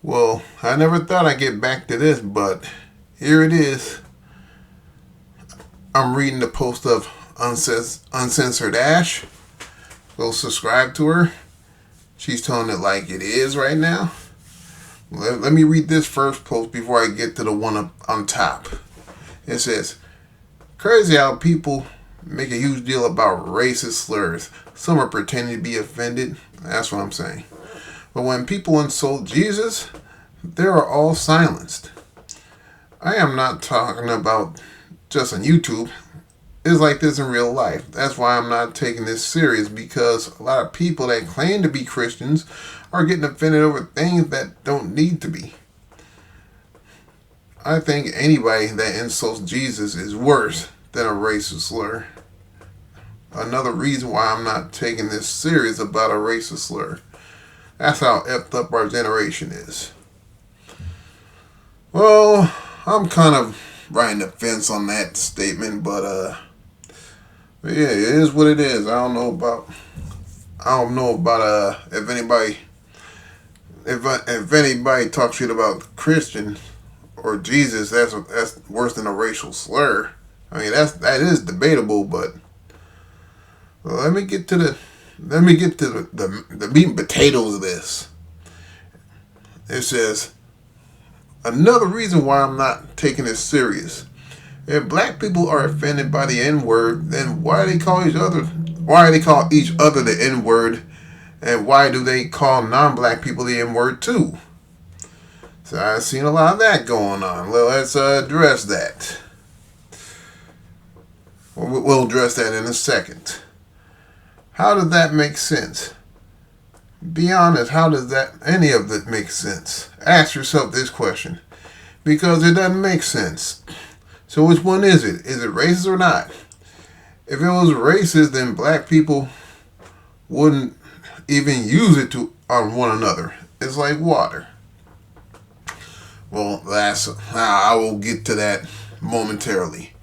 Well, I never thought I'd get back to this, but here it is. I'm reading the post of Uncensored Ash. Go subscribe to her. She's telling it like it is right now. Let me read this first post before I get to the one up on top. It says, crazy how people make a huge deal about racist slurs. Some are pretending to be offended. That's what I'm saying. But when people insult Jesus, they are all silenced. I am not talking about just on YouTube. It's like this in real life. That's why I'm not taking this serious, because a lot of people that claim to be Christians are getting offended over things that don't need to be. I think anybody that insults Jesus is worse than a racist slur. Another reason why I'm not taking this serious about a racist slur. That's how effed up our generation is. Well, I'm kind of riding the fence on that statement, but yeah, it is what it is. I don't know about if anybody talks shit about Christian or Jesus, that's worse than a racial slur. I mean, that is debatable, but well, let me get to the meat and potatoes of this. It says, another reason why I'm not taking this serious. If black people are offended by the N-word, then why do they call each other the N-word, and why do they call non-black people the N-word too? So I've seen a lot of that going on. Well, let's address that. We'll address that in a second. How does that make sense? Be honest, how does any of it make sense? Ask yourself this question. Because it doesn't make sense. So which one is it? Is it racist or not? If it was racist, then black people wouldn't even use it on one another. It's like water. Well, I will get to that momentarily.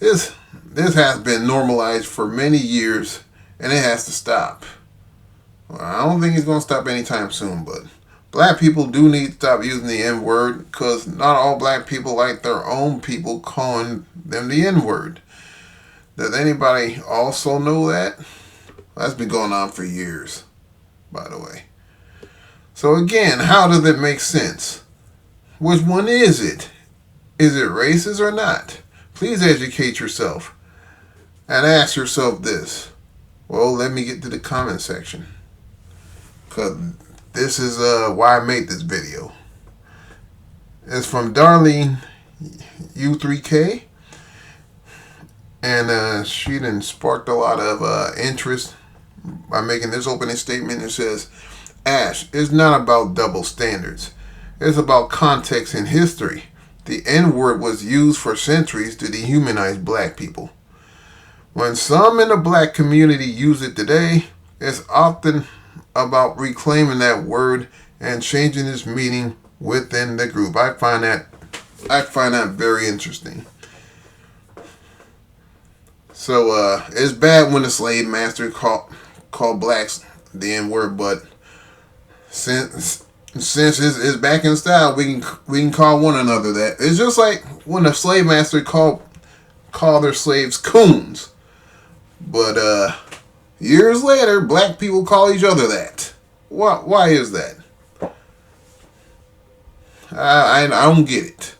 This has been normalized for many years, and it has to stop. Well, I don't think it's going to stop anytime soon, but black people do need to stop using the N-word, because not all black people like their own people calling them the N-word. Does anybody also know that? That's been going on for years, by the way. So again, how does it make sense? Which one is it? Is it racist or not? Please educate yourself and ask yourself this. Well, let me get to the comment section, because this is why I made this video. It's from Darlene U3K, and she done sparked a lot of interest by making this opening statement. It says, Ash, it's not about double standards. It's about context and history. The N-word was used for centuries to dehumanize black people. When some in the black community use it today, it's often about reclaiming that word and changing its meaning within the group. I find that very interesting. So it's bad when the slave master called blacks the N-word, but since it's back in style, we can call one another that. It's just like when the slave master called their slaves coons, but years later, black people call each other that. Why is that? I don't get it.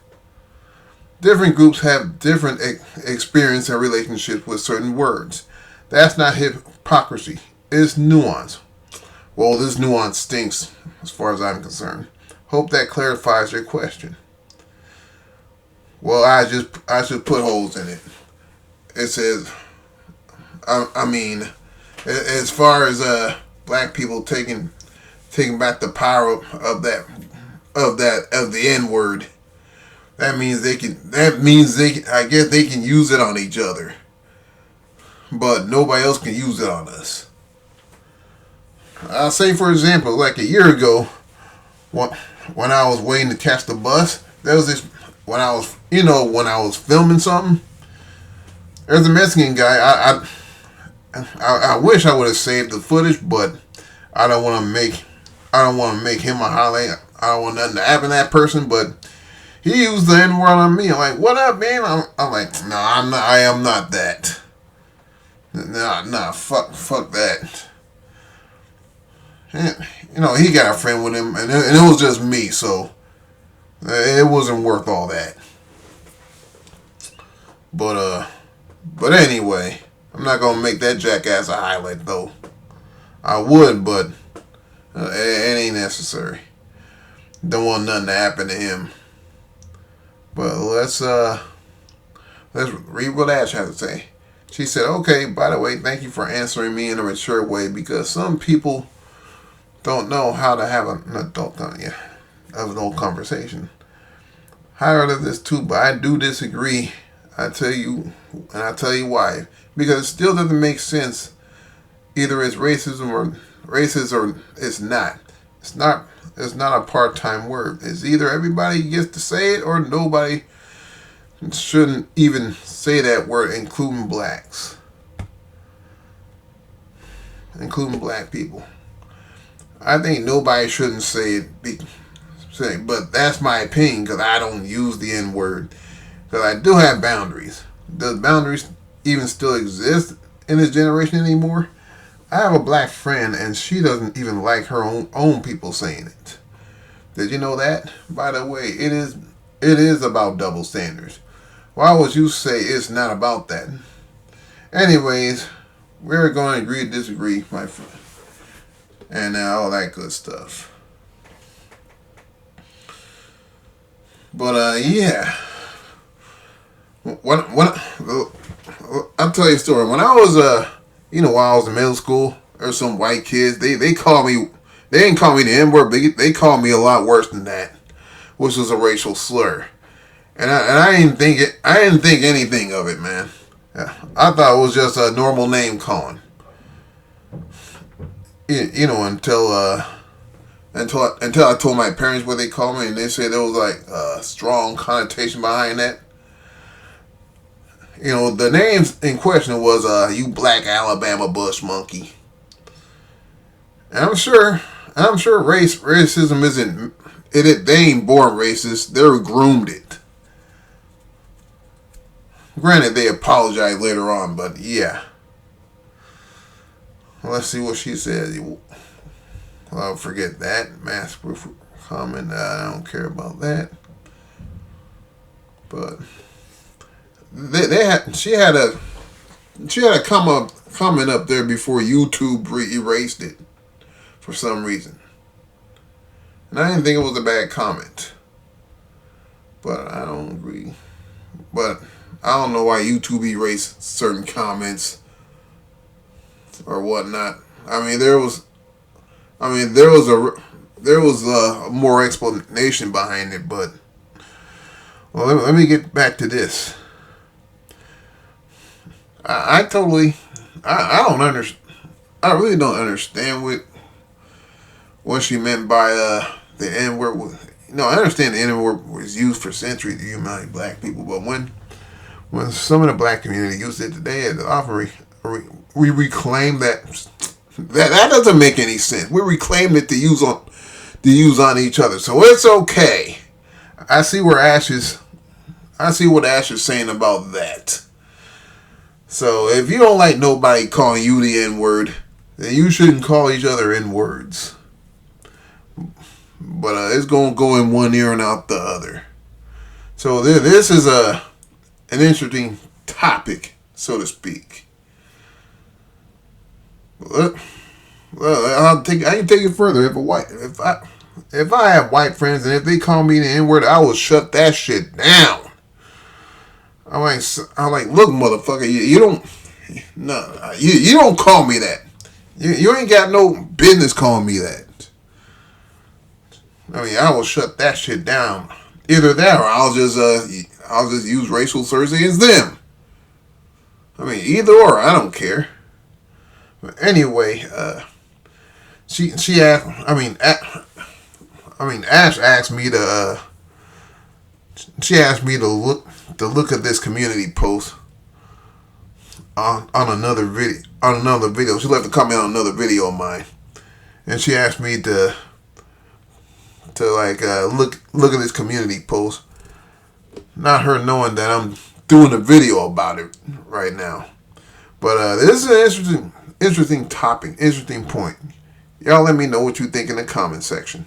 Different groups have different experience and relationships with certain words. That's not hypocrisy. It's nuance. Well, this nuance stinks as far as I'm concerned. Hope that clarifies your question. Well, I should put holes in it. It says, I mean, as far as black people taking back the power of the N-word, that means they can. I guess they can use it on each other, but nobody else can use it on us. I'll say, for example, like a year ago, when I was waiting to catch the bus, there was this, when I was filming something, there's a Mexican guy. I wish I would have saved the footage, but I don't want to make him a I don't want nothing to happen to that person, but he used the N word on me. I'm like, what up, man? I'm like, no, I'm not. I am not that. Nah, fuck that. And, he got a friend with him, and it was just me, so it wasn't worth all that. But anyway, I'm not gonna make that jackass a highlight though. I would, but it ain't necessary. Don't want nothing to happen to him. But let's read what Ash has to say. She said, "Okay, by the way, thank you for answering me in a mature way because some people don't know how to have an adult conversation. I heard of this too, but I do disagree. I tell you why. Because it still doesn't make sense. Either it's racism or racist or it's not. It's not a part-time word. It's either everybody gets to say it or nobody shouldn't even say that word, including blacks. Including black people. I think nobody shouldn't say it, but that's my opinion because I don't use the N-word. Because I do have boundaries. Does boundaries even still exist in this generation anymore? I have a black friend and she doesn't even like her own people saying it. Did you know that? By the way, it is about double standards. Why would you say it's not about that? Anyways, we're going to agree to disagree, my friend. And all that good stuff. But yeah. I'll tell you a story. When I was while I was in middle school, there were some white kids. They called me. They didn't call me the N-word, but they called me a lot worse than that, which was a racial slur. And I didn't think it. I didn't think anything of it, man. I thought it was just a normal name calling. Until I told my parents what they called me, and they said there was like a strong connotation behind that. The names in question was you black Alabama bush monkey. And I'm sure racism isn't it. They ain't born racist. They're groomed it. Granted, they apologize later on, but yeah. Let's see what she said. I'll forget that. Mass proof comment. I don't care about that. But she had a comment up there before YouTube erased it for some reason. And I didn't think it was a bad comment. But I don't agree. But I don't know why YouTube erased certain comments or whatnot. There was a more explanation behind it, but let me get back to this. I don't understand. I really don't understand what she meant by the N word. I understand the N word was used for centuries to humiliate black people, but when some of the black community used it today, we reclaim that doesn't make any sense. We reclaim it to use on each other, so it's okay. I see what Ash is saying about that. So if you don't like nobody calling you the N-word, then you shouldn't call each other N-words. But it's going to go in one ear and out the other. So this is an interesting topic, so to speak. Well, I can take it further. If I have white friends and if they call me the N-word, I will shut that shit down. I'm like, look, motherfucker, you don't call me that. You ain't got no business calling me that. I will shut that shit down. Either that or I'll just use racial slurs against them. Either or, I don't care. But anyway, she asked. Ash asked me to. She asked me to look at this community post on another video. She left a comment on another video of mine, and she asked me to to like look at this community post. Not her knowing that I'm doing a video about it right now. But this is an interesting topic, interesting point. Y'all let me know what you think in the comment section.